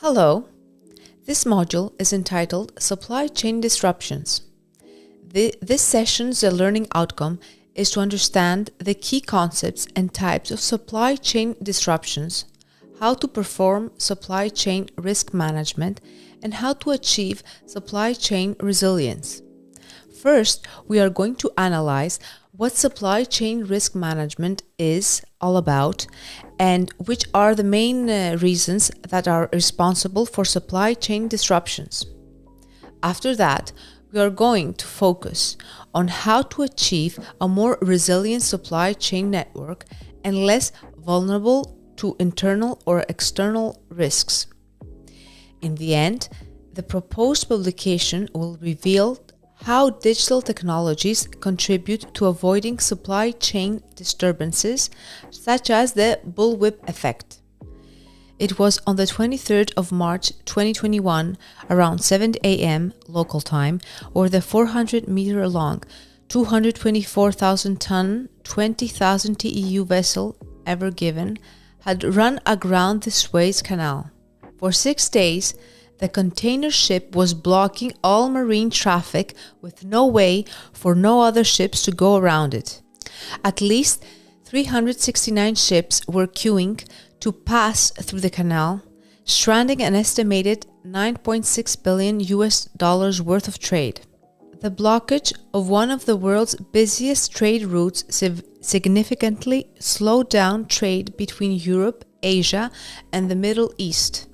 Hello, this module is entitled Supply Chain Disruptions. This session's learning outcome is to understand the key concepts and types of supply chain disruptions, how to perform supply chain risk management, and how to achieve supply chain resilience. First, we are going to analyze what supply chain risk management is all about and which are the main reasons that are responsible for supply chain disruptions. After that, we are going to focus on how to achieve a more resilient supply chain network and less vulnerable to internal or external risks. In the end, the proposed publication will reveal how digital technologies contribute to avoiding supply chain disturbances, such as the bullwhip effect. It was on the 23rd of March 2021, around 7 a.m. local time, where the 400-meter long, 224,000-ton, 20,000 TEU vessel Ever Given had run aground the Suez Canal. For 6 days, the container ship was blocking all marine traffic with no way for no other ships to go around it. At least 369 ships were queuing to pass through the canal, stranding an estimated $9.6 billion worth of trade. The blockage of one of the world's busiest trade routes significantly slowed down trade between Europe, Asia, and the Middle East.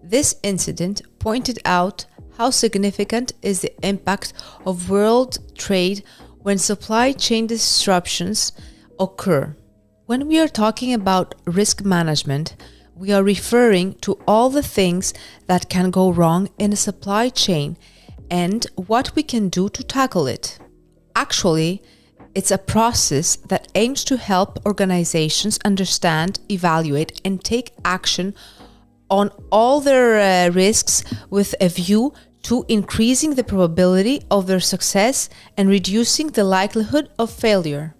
This incident pointed out how significant is the impact of world trade when supply chain disruptions occur. When we are talking about risk management, we are referring to all the things that can go wrong in a supply chain and what we can do to tackle it. Actually, it's a process that aims to help organizations understand, evaluate, and take action on all their risks with a view to increasing the probability of their success and reducing the likelihood of failure.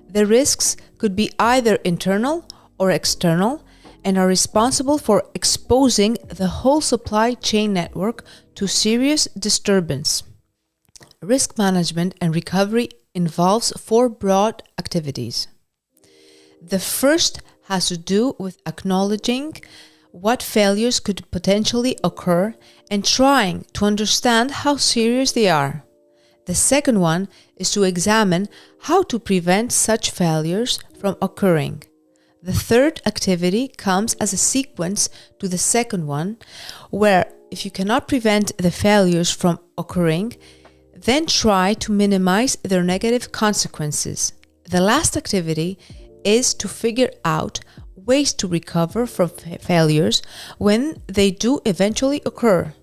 The risks could be either internal or external and are responsible for exposing the whole supply chain network to serious disturbance. Risk management and recovery involves 4 broad activities. The first has to do with acknowledging what failures could potentially occur and trying to understand how serious they are. The second one is to examine how to prevent such failures from occurring. The third activity comes as a sequence to the second one, where if you cannot prevent the failures from occurring, then try to minimize their negative consequences. The last activity is to figure out ways to recover from failures when they do eventually occur.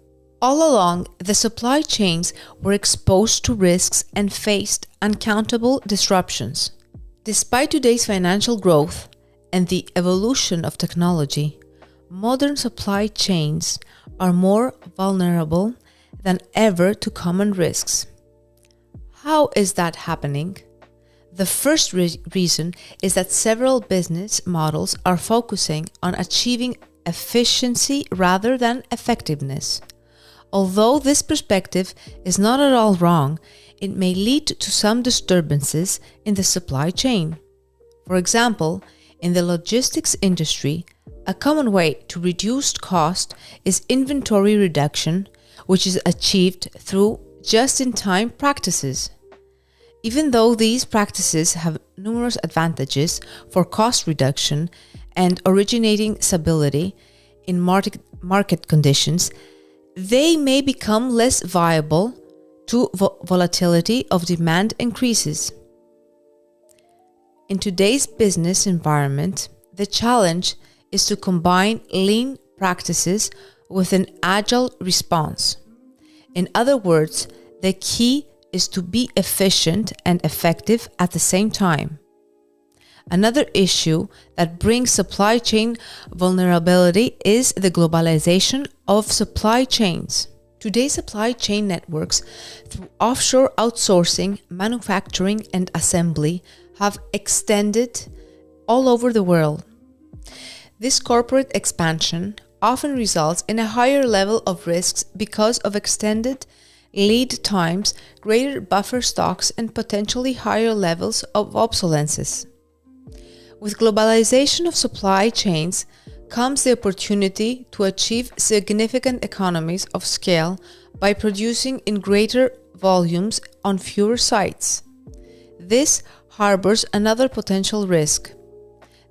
All along, the supply chains were exposed to risks and faced uncountable disruptions. Despite today's financial growth and the evolution of technology, modern supply chains are more vulnerable than ever to common risks. How is that happening? The first reason is that several business models are focusing on achieving efficiency rather than effectiveness. Although this perspective is not at all wrong, it may lead to some disturbances in the supply chain. For example, in the logistics industry, a common way to reduce cost is inventory reduction, which is achieved through just-in-time practices. Even though these practices have numerous advantages for cost reduction and originating stability in market conditions, they may become less viable to volatility of demand increases. In today's business environment, the challenge is to combine lean practices with an agile response. In other words, the key is to be efficient and effective at the same time. Another issue that brings supply chain vulnerability is the globalization of supply chains. Today's supply chain networks, through offshore outsourcing, manufacturing, and assembly, have extended all over the world. This corporate expansion often results in a higher level of risks because of extended lead times, greater buffer stocks, and potentially higher levels of obsolescence. With globalization of supply chains comes the opportunity to achieve significant economies of scale by producing in greater volumes on fewer sites. This harbors another potential risk.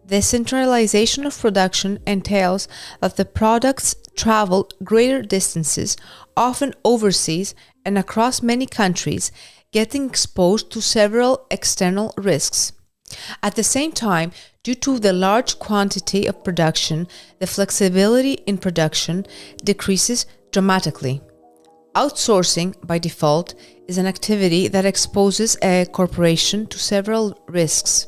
The centralization of production entails that the products travel greater distances, often overseas and across many countries, getting exposed to several external risks. At the same time, due to the large quantity of production, the flexibility in production decreases dramatically. Outsourcing, by default, is an activity that exposes a corporation to several risks.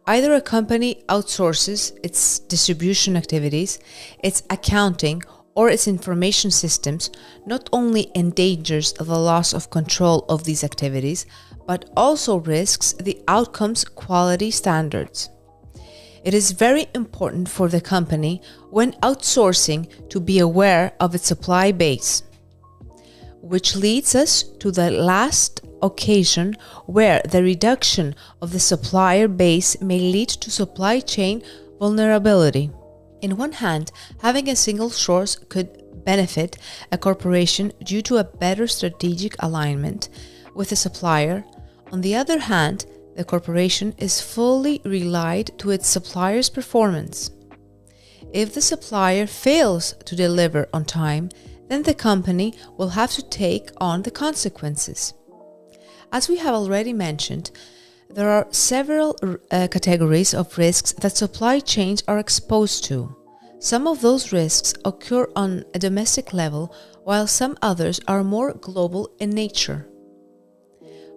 Either a company outsources its distribution activities, its accounting, or its information systems, not only endangers the loss of control of these activities, but also risks the outcome's quality standards. It is very important for the company, when outsourcing, to be aware of its supply base. Which leads us to the last occasion where the reduction of the supplier base may lead to supply chain vulnerability. In one hand, having a single source could benefit a corporation due to a better strategic alignment with the supplier. On the other hand, the corporation is fully relied to its supplier's performance. If the supplier fails to deliver on time, then the company will have to take on the consequences. As we have already mentioned, there are several categories of risks that supply chains are exposed to. Some of those risks occur on a domestic level, while some others are more global in nature.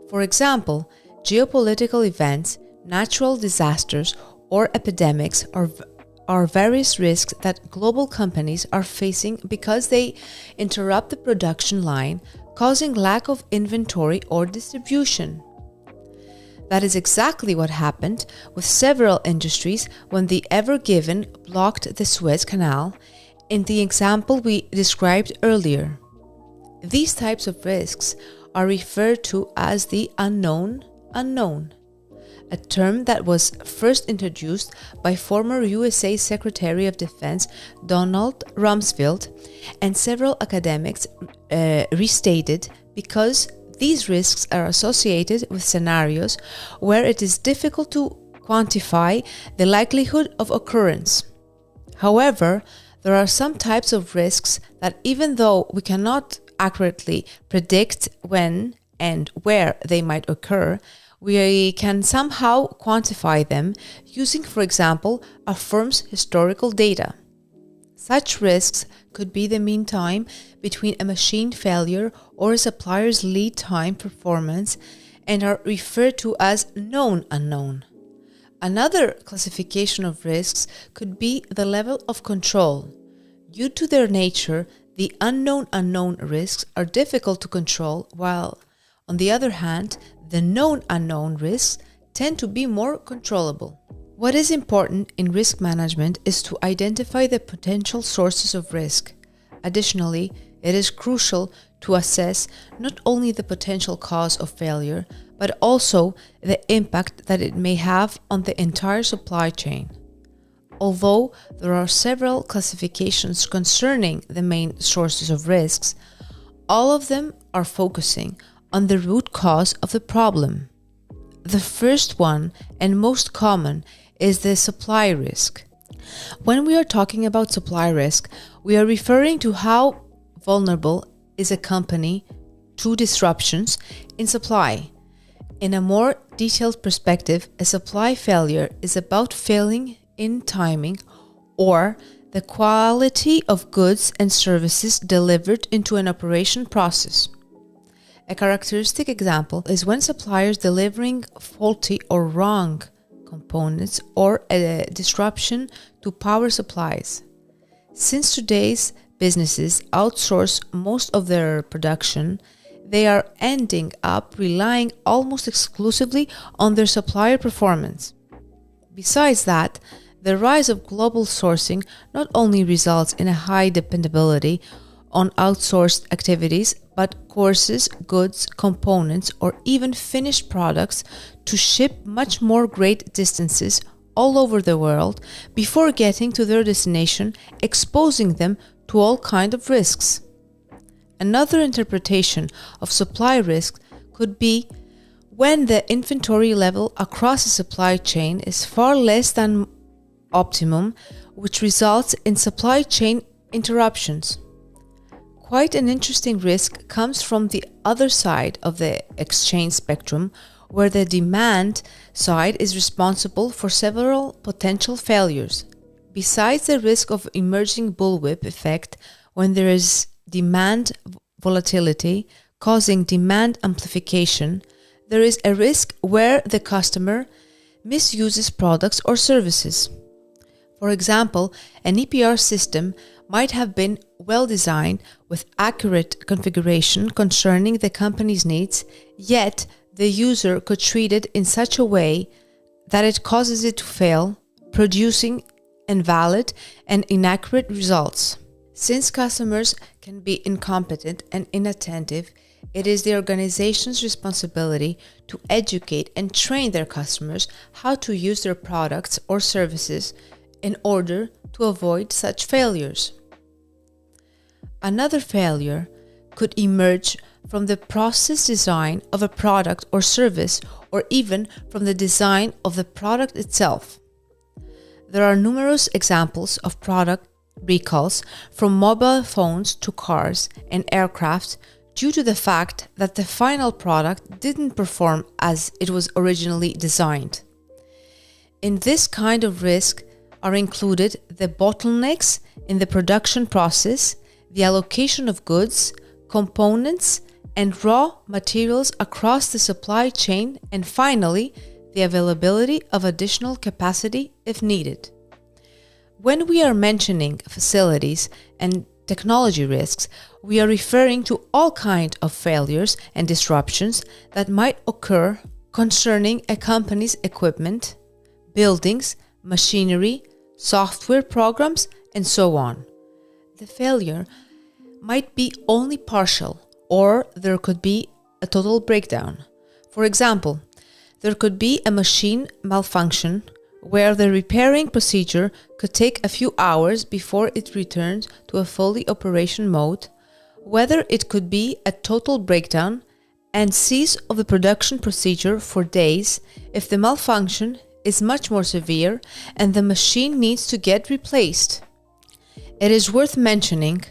For example, geopolitical events, natural disasters, or epidemics are various risks that global companies are facing because they interrupt the production line, causing lack of inventory or distribution. That is exactly what happened with several industries when the Ever Given blocked the Suez Canal, in the example we described earlier. These types of risks are referred to as the unknown unknown, a term that was first introduced by former USA Secretary of Defense Donald Rumsfeld, and several academics restated because these risks are associated with scenarios where it is difficult to quantify the likelihood of occurrence. However, there are some types of risks that, even though we cannot accurately predict when and where they might occur, we can somehow quantify them using, for example, a firm's historical data. Such risks could be the mean time between a machine failure or a supplier's lead time performance and are referred to as known unknown. Another classification of risks could be the level of control. Due to their nature, the unknown unknown risks are difficult to control, while, on the other hand, the known unknown risks tend to be more controllable. What is important in risk management is to identify the potential sources of risk. Additionally, it is crucial to assess not only the potential cause of failure, but also the impact that it may have on the entire supply chain. Although there are several classifications concerning the main sources of risks, all of them are focusing on the root cause of the problem. The first one, and most common, is the supply risk. When we are talking about supply risk, we are referring to how vulnerable is a company to disruptions in supply. In a more detailed perspective, a supply failure is about failing in timing or the quality of goods and services delivered into an operation process. A characteristic example is when suppliers delivering faulty or wrong components or a disruption to power supplies. Since today's businesses outsource most of their production, they are ending up relying almost exclusively on their supplier performance. Besides that, The rise of global sourcing not only results in a high dependability on outsourced activities, but causes goods, components, or even finished products to ship much more great distances all over the world before getting to their destination, exposing them to all kinds of risks. Another interpretation of supply risk could be when the inventory level across the supply chain is far less than optimum, which results in supply chain interruptions. Quite an interesting risk comes from the other side of the exchange spectrum, where the demand side is responsible for several potential failures. Besides the risk of emerging bullwhip effect when there is demand volatility causing demand amplification, there is a risk where the customer misuses products or services. For example, an EPR system might have been well designed with accurate configuration concerning the company's needs, yet the user could treat it in such a way that it causes it to fail, producing invalid and inaccurate results. Since customers can be incompetent and inattentive, it is the organization's responsibility to educate and train their customers how to use their products or services in order to avoid such failures. Another failure could emerge from the process design of a product or service, or even from the design of the product itself. There are numerous examples of product recalls, from mobile phones to cars and aircraft, due to the fact that the final product didn't perform as it was originally designed. In this kind of risk are included the bottlenecks in the production process, the allocation of goods, components, and raw materials across the supply chain, and finally, the availability of additional capacity if needed. When we are mentioning facilities and technology risks, we are referring to all kinds of failures and disruptions that might occur concerning a company's equipment, buildings, machinery, software programs, and so on. The failure might be only partial, or there could be a total breakdown. For example, there could be a machine malfunction where the repairing procedure could take a few hours before it returns to a fully operation mode, whether it could be a total breakdown and cease of the production procedure for days if the malfunction is much more severe and the machine needs to get replaced. It is worth mentioning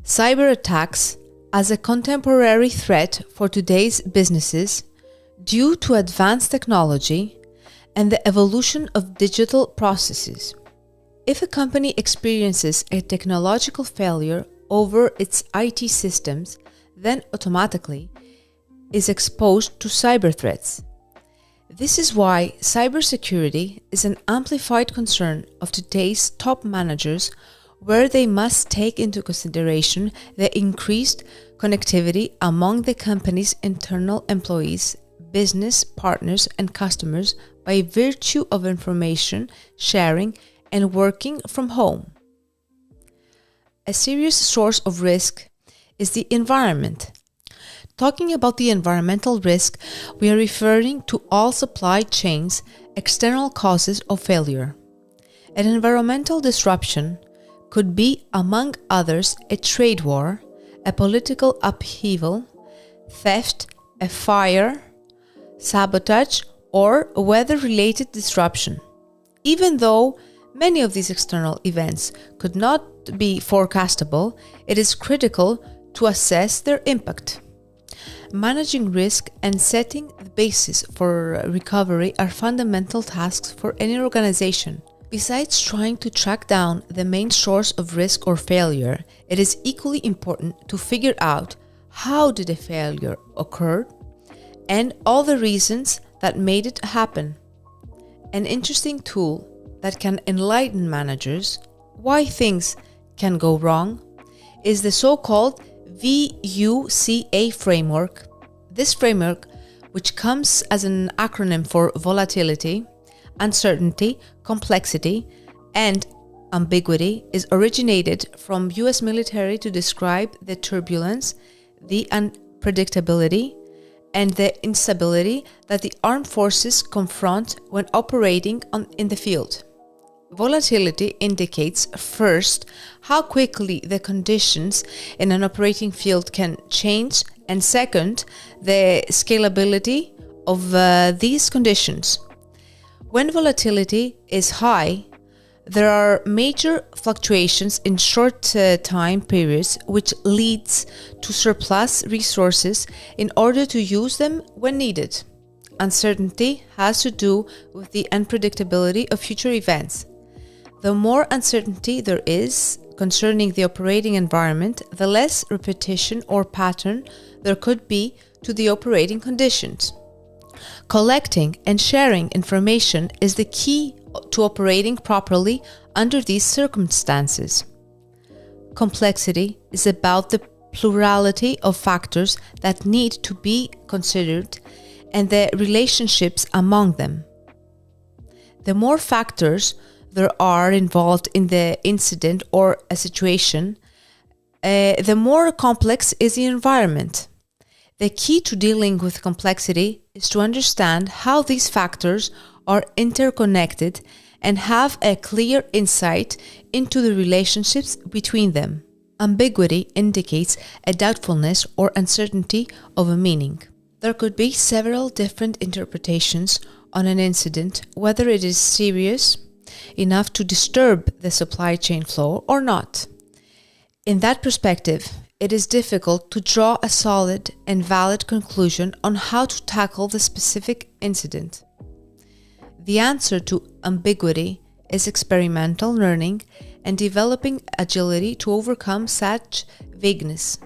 cyber attacks as a contemporary threat for today's businesses due to advanced technology and the evolution of digital processes. If a company experiences a technological failure over its IT systems, then automatically is exposed to cyber threats. This is why cybersecurity is an amplified concern of today's top managers, where they must take into consideration the increased connectivity among the company's internal employees, business partners, and customers by virtue of information sharing and working from home. A serious source of risk is the environment. Talking about the environmental risk, we are referring to all supply chains' external causes of failure. An environmental disruption could be, among others, a trade war, a political upheaval, theft, a fire, sabotage, or a weather-related disruption. Even though many of these external events could not be forecastable, it is critical to assess their impact. Managing risk and setting the basis for recovery are fundamental tasks for any organization. Besides trying to track down the main source of risk or failure, it is equally important to figure out how did a failure occur and all the reasons that made it happen. An interesting tool that can enlighten managers why things can go wrong is the so-called VUCA framework. This framework, which comes as an acronym for volatility, uncertainty, complexity, And ambiguity is originated from US military to describe the turbulence, the unpredictability, and the instability that the armed forces confront when operating in the field. Volatility indicates, first, how quickly the conditions in an operating field can change, and second, the scalability of these conditions. When volatility is high, there are major fluctuations in short time periods, which leads to surplus resources in order to use them when needed. Uncertainty has to do with the unpredictability of future events. The more uncertainty there is concerning the operating environment, the less repetition or pattern there could be to the operating conditions. Collecting and sharing information is the key to operating properly under these circumstances. Complexity is about the plurality of factors that need to be considered and the relationships among them. The more factors there are involved in the incident or a situation, the more complex is the environment. The key to dealing with complexity is to understand how these factors are interconnected and have a clear insight into the relationships between them. Ambiguity indicates a doubtfulness or uncertainty of a meaning. There could be several different interpretations on an incident, whether it is serious enough to disturb the supply chain flow or not. In that perspective, it is difficult to draw a solid and valid conclusion on how to tackle the specific incident. The answer to ambiguity is experimental learning and developing agility to overcome such vagueness.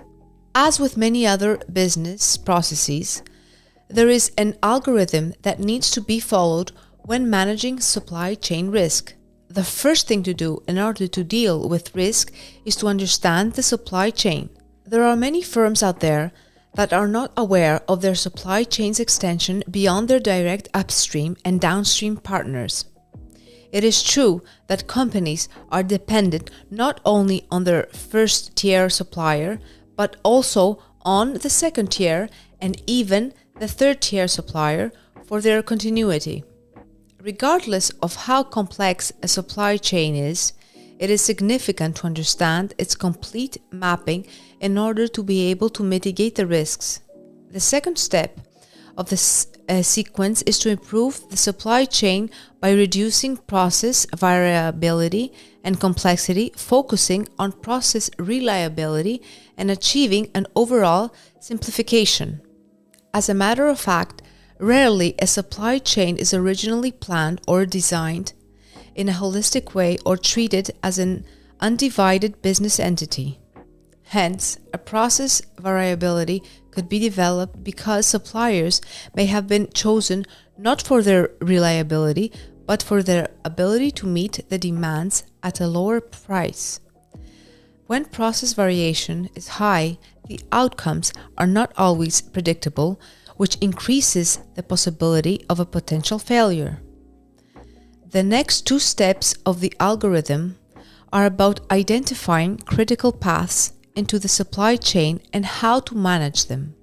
As with many other business processes, there is an algorithm that needs to be followed when managing supply chain risk. The first thing to do in order to deal with risk is to understand the supply chain. There are many firms out there that are not aware of their supply chain's extension beyond their direct upstream and downstream partners. It is true that companies are dependent not only on their first-tier supplier, but also on the second-tier and even the third-tier supplier for their continuity. Regardless of how complex a supply chain is, it is significant to understand its complete mapping in order to be able to mitigate the risks. The second step of this sequence is to improve the supply chain by reducing process variability and complexity, focusing on process reliability and achieving an overall simplification. As a matter of fact, rarely a supply chain is originally planned or designed in a holistic way or treated as an undivided business entity. Hence, a process variability could be developed because suppliers may have been chosen not for their reliability, but for their ability to meet the demands at a lower price. When process variation is high, the outcomes are not always predictable, which increases the possibility of a potential failure. The next two steps of the algorithm are about identifying critical paths into the supply chain and how to manage them.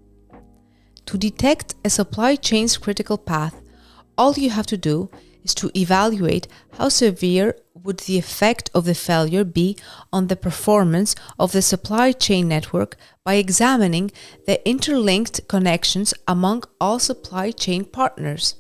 To detect a supply chain's critical path, all you have to do is to evaluate how severe would the effect of the failure be on the performance of the supply chain network by examining the interlinked connections among all supply chain partners.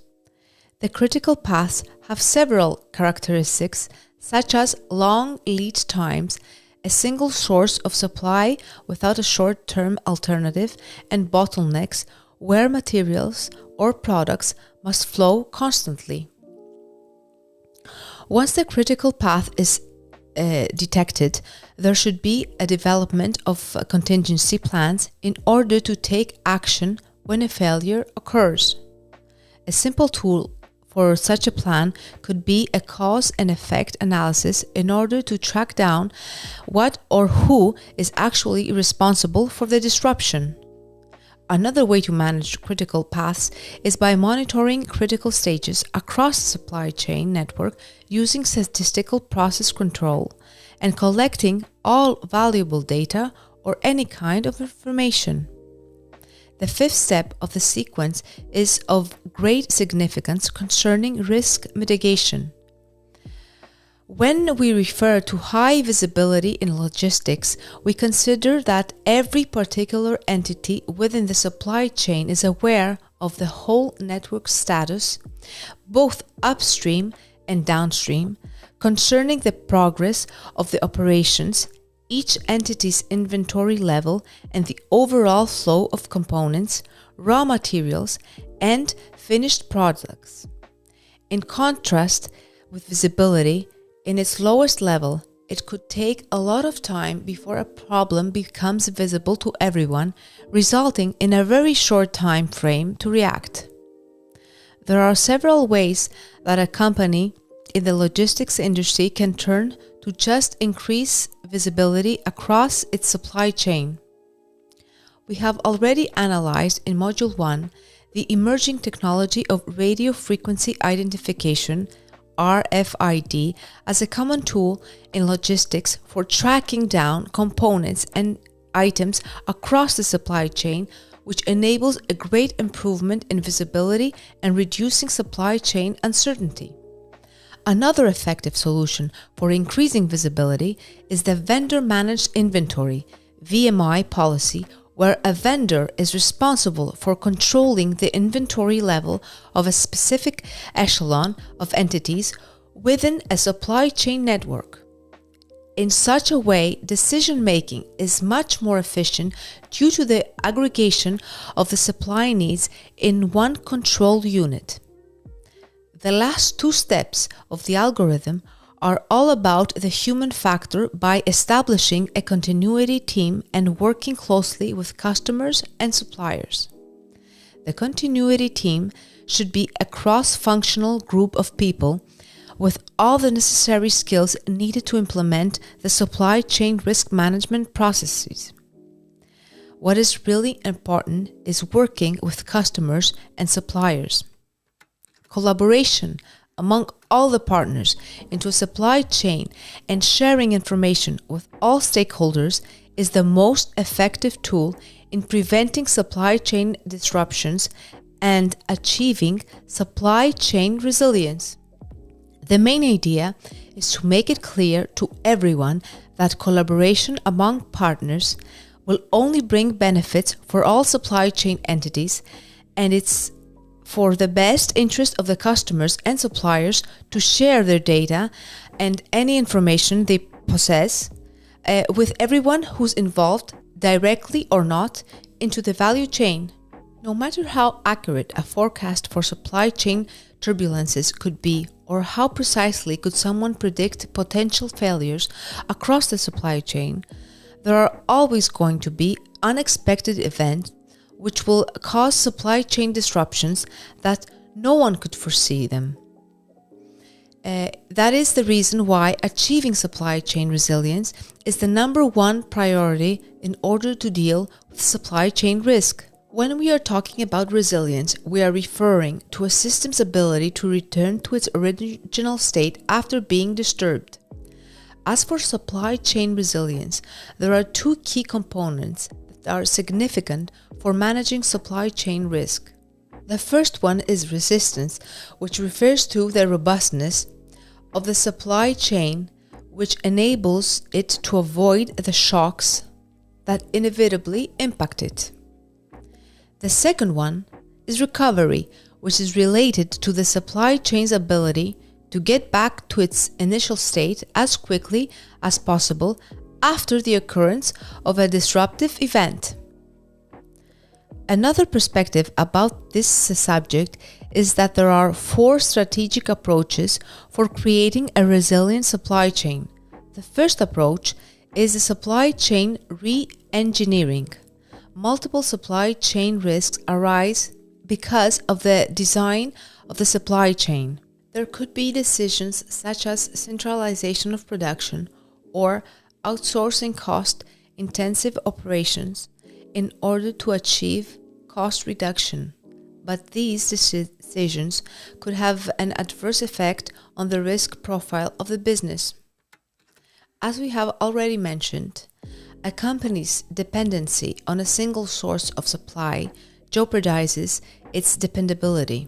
The critical paths have several characteristics, such as long lead times, a single source of supply without a short-term alternative, and bottlenecks where materials or products must flow constantly. Once the critical path is detected, there should be a development of contingency plans in order to take action when a failure occurs. A simple tool for such a plan could be a cause and effect analysis in order to track down what or who is actually responsible for the disruption. Another way to manage critical paths is by monitoring critical stages across the supply chain network using statistical process control and collecting all valuable data or any kind of information. The fifth step of the sequence is of great significance concerning risk mitigation. When we refer to high visibility in logistics, we consider that every particular entity within the supply chain is aware of the whole network status, both upstream and downstream, concerning the progress of the operations, each entity's inventory level, and the overall flow of components, raw materials, and finished products. In contrast with visibility, in its lowest level, it could take a lot of time before a problem becomes visible to everyone, resulting in a very short time frame to react. There are several ways that a company in the logistics industry can turn to just increase visibility across its supply chain. We have already analyzed in Module 1 the emerging technology of radio frequency identification, RFID, as a common tool in logistics for tracking down components and items across the supply chain, which enables a great improvement in visibility and reducing supply chain uncertainty. Another effective solution for increasing visibility is the vendor-managed inventory, VMI policy, where a vendor is responsible for controlling the inventory level of a specific echelon of entities within a supply chain network. In such a way, decision-making is much more efficient due to the aggregation of the supply needs in one control unit. The last two steps of the algorithm are all about the human factor by establishing a continuity team and working closely with customers and suppliers. The continuity team should be a cross-functional group of people with all the necessary skills needed to implement the supply chain risk management processes. What is really important is working with customers and suppliers. Collaboration among all the partners into a supply chain and sharing information with all stakeholders is the most effective tool in preventing supply chain disruptions and achieving supply chain resilience. The main idea is to make it clear to everyone that collaboration among partners will only bring benefits for all supply chain entities, and it's for the best interest of the customers and suppliers to share their data and any information they possess with everyone who's involved, directly or not, into the value chain. No matter how accurate a forecast for supply chain turbulences could be, or how precisely could someone predict potential failures across the supply chain, there are always going to be unexpected events which will cause supply chain disruptions that no one could foresee them. That is the reason why achieving supply chain resilience is the number one priority in order to deal with supply chain risk. When we are talking about resilience, we are referring to a system's ability to return to its original state after being disturbed. As for supply chain resilience, there are two key components that are significant for managing supply chain risk. The first one is resistance, which refers to the robustness of the supply chain, which enables it to avoid the shocks that inevitably impact it. The second one is recovery, which is related to the supply chain's ability to get back to its initial state as quickly as possible after the occurrence of a disruptive event. Another perspective about this subject is that there are 4 strategic approaches for creating a resilient supply chain. The first approach is the supply chain re-engineering. Multiple supply chain risks arise because of the design of the supply chain. There could be decisions such as centralization of production or outsourcing cost-intensive operations in order to achieve cost reduction, but these decisions could have an adverse effect on the risk profile of the business. As we have already mentioned, a company's dependency on a single source of supply jeopardizes its dependability.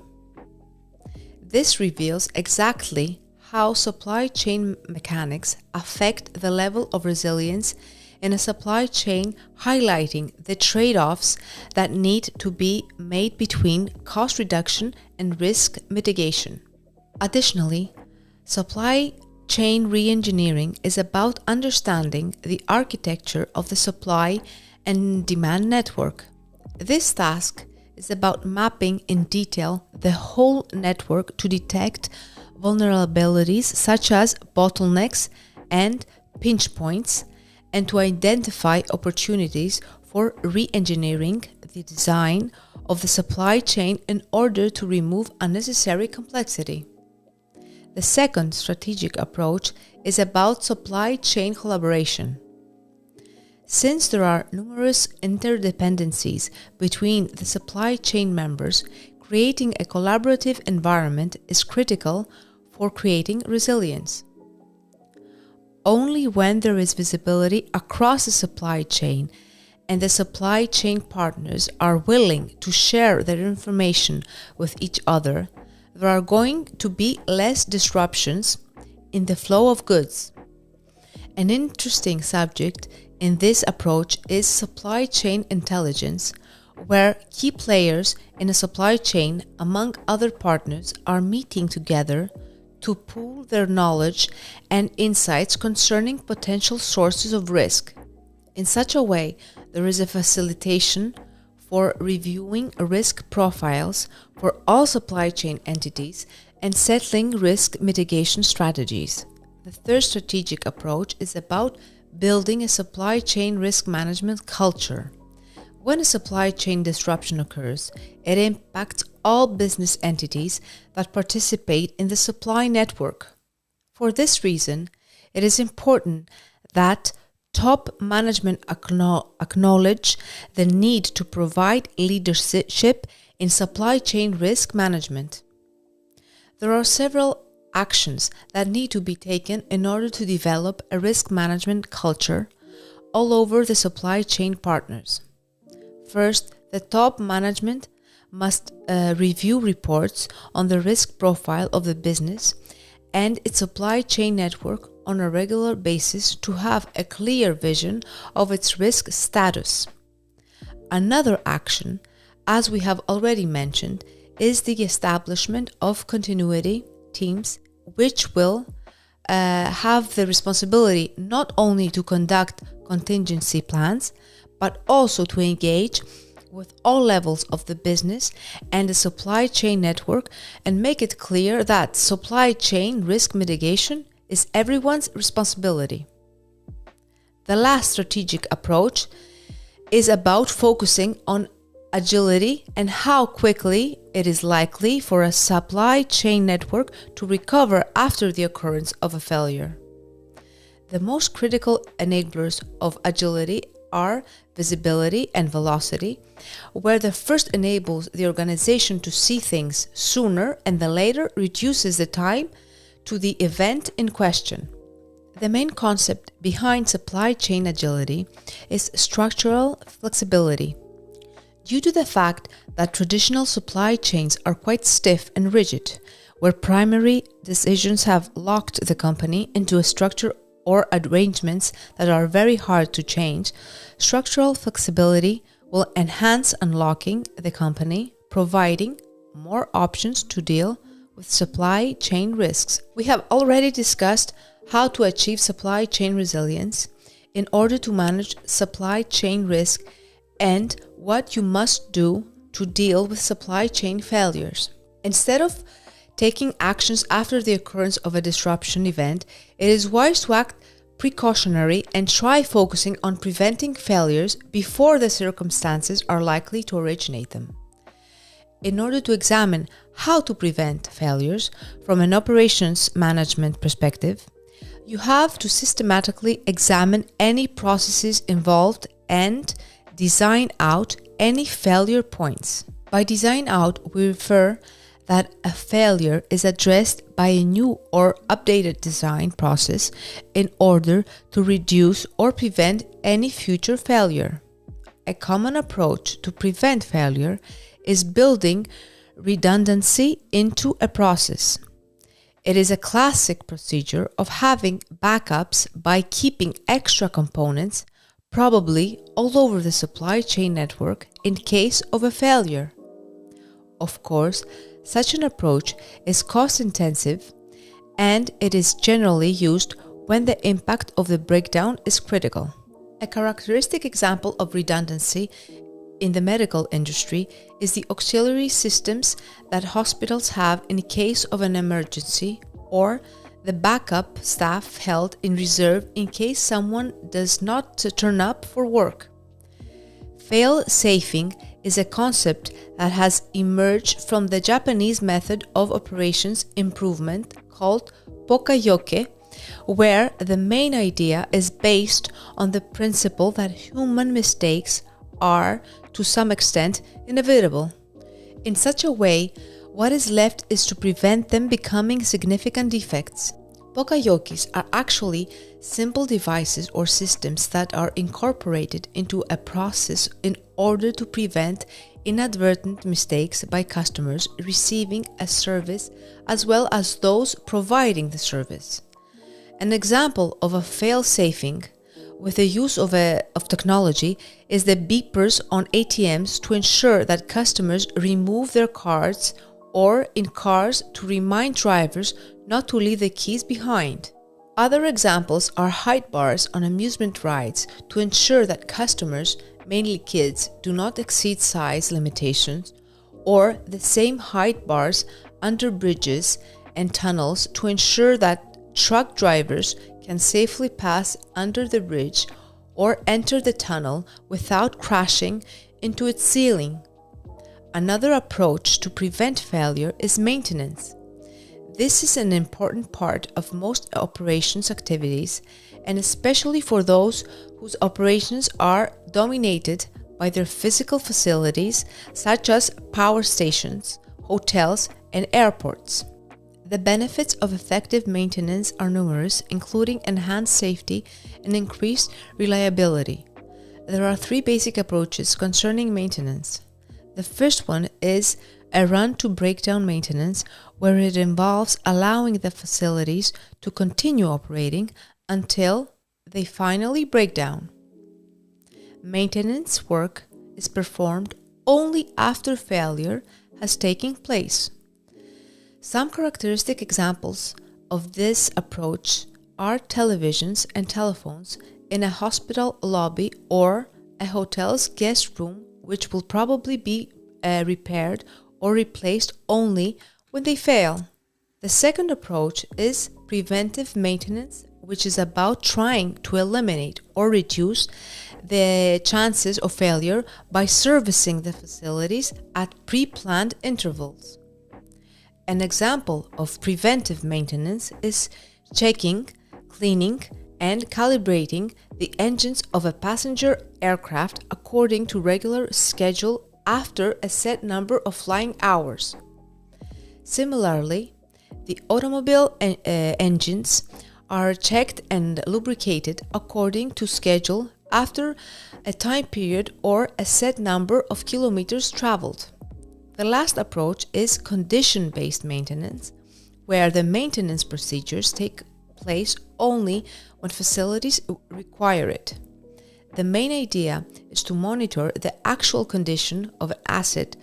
This reveals exactly how supply chain mechanics affect the level of resilience in a supply chain, highlighting the trade-offs that need to be made between cost reduction and risk mitigation. Additionally, supply chain re-engineering is about understanding the architecture of the supply and demand network. This task is about mapping in detail the whole network to detect vulnerabilities such as bottlenecks and pinch points, and to identify opportunities for re-engineering the design of the supply chain in order to remove unnecessary complexity. The second strategic approach is about supply chain collaboration. Since there are numerous interdependencies between the supply chain members, creating a collaborative environment is critical for creating resilience. Only when there is visibility across the supply chain and the supply chain partners are willing to share their information with each other, there are going to be less disruptions in the flow of goods. An interesting subject in this approach is supply chain intelligence, where key players in a supply chain, among other partners, are meeting together to pool their knowledge and insights concerning potential sources of risk. In such a way, there is a facilitation for reviewing risk profiles for all supply chain entities and settling risk mitigation strategies. The third strategic approach is about building a supply chain risk management culture. When a supply chain disruption occurs, it impacts all business entities that participate in the supply network. For this reason, it is important that top management acknowledge the need to provide leadership in supply chain risk management. There are several actions that need to be taken in order to develop a risk management culture all over the supply chain partners. First, the top management must review reports on the risk profile of the business and its supply chain network on a regular basis to have a clear vision of its risk status. Another action, as we have already mentioned, is the establishment of continuity teams, which will have the responsibility not only to conduct contingency plans, but also to engage with all levels of the business and the supply chain network and make it clear that supply chain risk mitigation is everyone's responsibility. The last strategic approach is about focusing on agility and how quickly it is likely for a supply chain network to recover after the occurrence of a failure. The most critical enablers of agility are visibility and velocity, where the first enables the organization to see things sooner and the later reduces the time to the event in question. The main concept behind supply chain agility is structural flexibility. Due to the fact that traditional supply chains are quite stiff and rigid, where primary decisions have locked the company into a structure or arrangements that are very hard to change, structural flexibility will enhance unlocking the company, providing more options to deal with supply chain risks. We have already discussed how to achieve supply chain resilience in order to manage supply chain risk and what you must do to deal with supply chain failures. Instead of taking actions after the occurrence of a disruption event, it is wise to act precautionary and try focusing on preventing failures before the circumstances are likely to originate them. In order to examine how to prevent failures from an operations management perspective, you have to systematically examine any processes involved and design out any failure points. By design out, we refer that a failure is addressed by a new or updated design process in order to reduce or prevent any future failure. A common approach to prevent failure is building redundancy into a process. It is a classic procedure of having backups by keeping extra components, probably all over the supply chain network, in case of a failure. Of course, such an approach is cost-intensive, and it is generally used when the impact of the breakdown is critical. A characteristic example of redundancy in the medical industry is the auxiliary systems that hospitals have in case of an emergency, or the backup staff held in reserve in case someone does not turn up for work. Fail-safing is a concept that has emerged from the Japanese method of operations improvement called pokayoke, where the main idea is based on the principle that human mistakes are, to some extent, inevitable. In such a way, what is left is to prevent them becoming significant defects. Pokayokis are actually simple devices or systems that are incorporated into a process in order to prevent inadvertent mistakes by customers receiving a service as well as those providing the service. An example of a fail-safing with the use of technology is the beepers on ATMs to ensure that customers remove their cards, or in cars to remind drivers not to leave the keys behind. Other examples are height bars on amusement rides to ensure that customers, mainly kids, do not exceed size limitations, or the same height bars under bridges and tunnels to ensure that truck drivers can safely pass under the bridge or enter the tunnel without crashing into its ceiling. Another approach to prevent failure is maintenance. This is an important part of most operations activities, and especially for those whose operations are dominated by their physical facilities, such as power stations, hotels, and airports. The benefits of effective maintenance are numerous, including enhanced safety and increased reliability. There are three basic approaches concerning maintenance. The first one is a run-to-breakdown maintenance, where it involves allowing the facilities to continue operating until they finally break down. Maintenance work is performed only after failure has taken place. Some characteristic examples of this approach are televisions and telephones in a hospital lobby or a hotel's guest room, which will probably be repaired or replaced only when they fail. The second approach is preventive maintenance, which is about trying to eliminate or reduce the chances of failure by servicing the facilities at pre-planned intervals. An example of preventive maintenance is checking, cleaning, and calibrating the engines of a passenger aircraft according to regular schedule after a set number of flying hours. Similarly, the automobile engines are checked and lubricated according to schedule after a time period or a set number of kilometers traveled. The last approach is condition-based maintenance, where the maintenance procedures take place only when facilities require it. The main idea is to monitor the actual condition of an asset,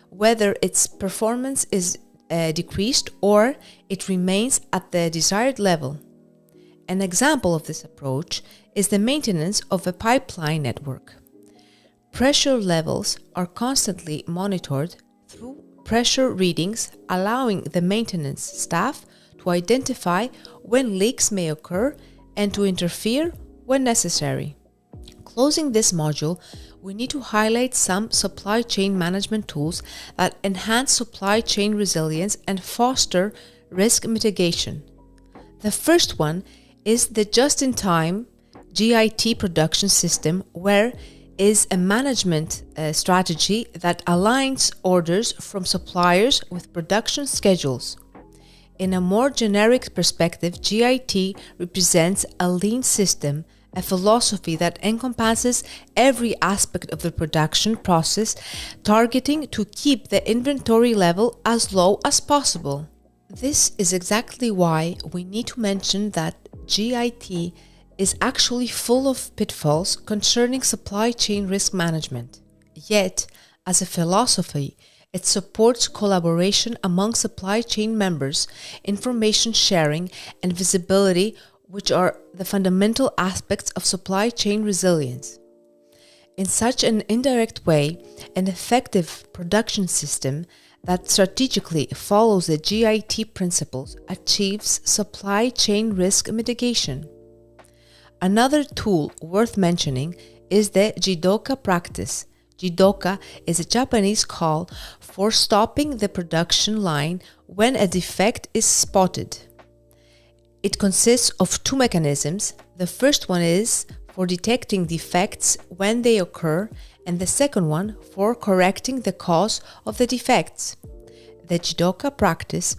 whether its performance is decreased or it remains at the desired level. An example of this approach is the maintenance of a pipeline network. Pressure levels are constantly monitored through pressure readings, allowing the maintenance staff to identify when leaks may occur and to interfere when necessary. Closing this module, we need to highlight some supply chain management tools that enhance supply chain resilience and foster risk mitigation. The first one is the just-in-time GIT production system, where is a management strategy that aligns orders from suppliers with production schedules. In a more generic perspective, GIT represents a lean system, a philosophy that encompasses every aspect of the production process, targeting to keep the inventory level as low as possible. This is exactly why we need to mention that GIT is actually full of pitfalls concerning supply chain risk management. Yet, as a philosophy, it supports collaboration among supply chain members, information sharing, and visibility, which are the fundamental aspects of supply chain resilience. In such an indirect way, an effective production system that strategically follows the GIT principles achieves supply chain risk mitigation. Another tool worth mentioning is the Jidoka practice. Jidoka is a Japanese call for stopping the production line when a defect is spotted. It consists of two mechanisms. The first one is for detecting defects when they occur, and the second one for correcting the cause of the defects. The Jidoka practice,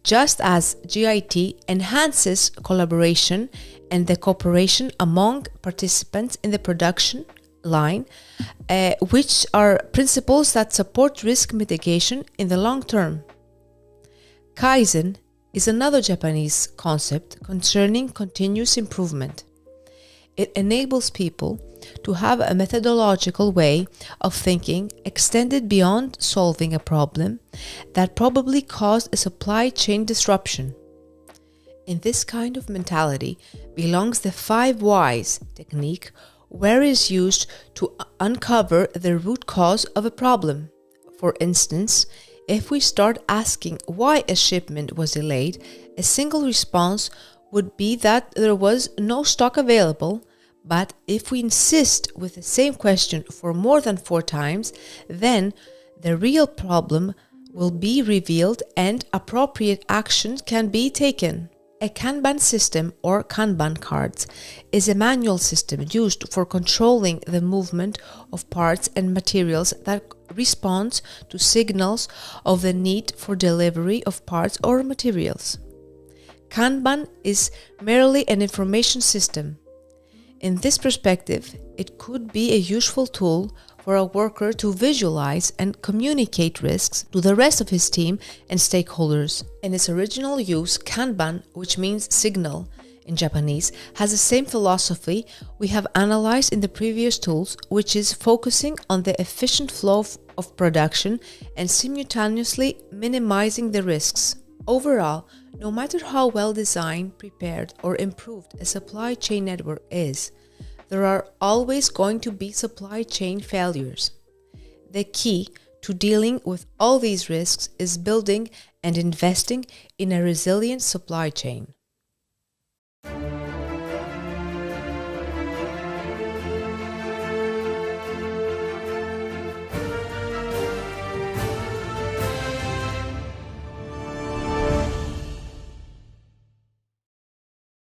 just as GIT, enhances collaboration and the cooperation among participants in the production line, which are principles that support risk mitigation in the long term. Kaizen is another Japanese concept concerning continuous improvement. It enables people to have a methodological way of thinking extended beyond solving a problem that probably caused a supply chain disruption. In this kind of mentality belongs the 5 whys technique, where it is used to uncover the root cause of a problem. For instance, if we start asking why a shipment was delayed, a single response would be that there was no stock available. But if we insist with the same question for more than 4 times, then the real problem will be revealed and appropriate action can be taken. A Kanban system, or Kanban cards, is a manual system used for controlling the movement of parts and materials that responds to signals of the need for delivery of parts or materials. Kanban is merely an information system. In this perspective, it could be a useful tool for a worker to visualize and communicate risks to the rest of his team and stakeholders. In its original use, Kanban, which means signal in Japanese, has the same philosophy we have analyzed in the previous tools, which is focusing on the efficient flow of production and simultaneously minimizing the risks. Overall, no matter how well designed, prepared, or improved a supply chain network is, there are always going to be supply chain failures. The key to dealing with all these risks is building and investing in a resilient supply chain.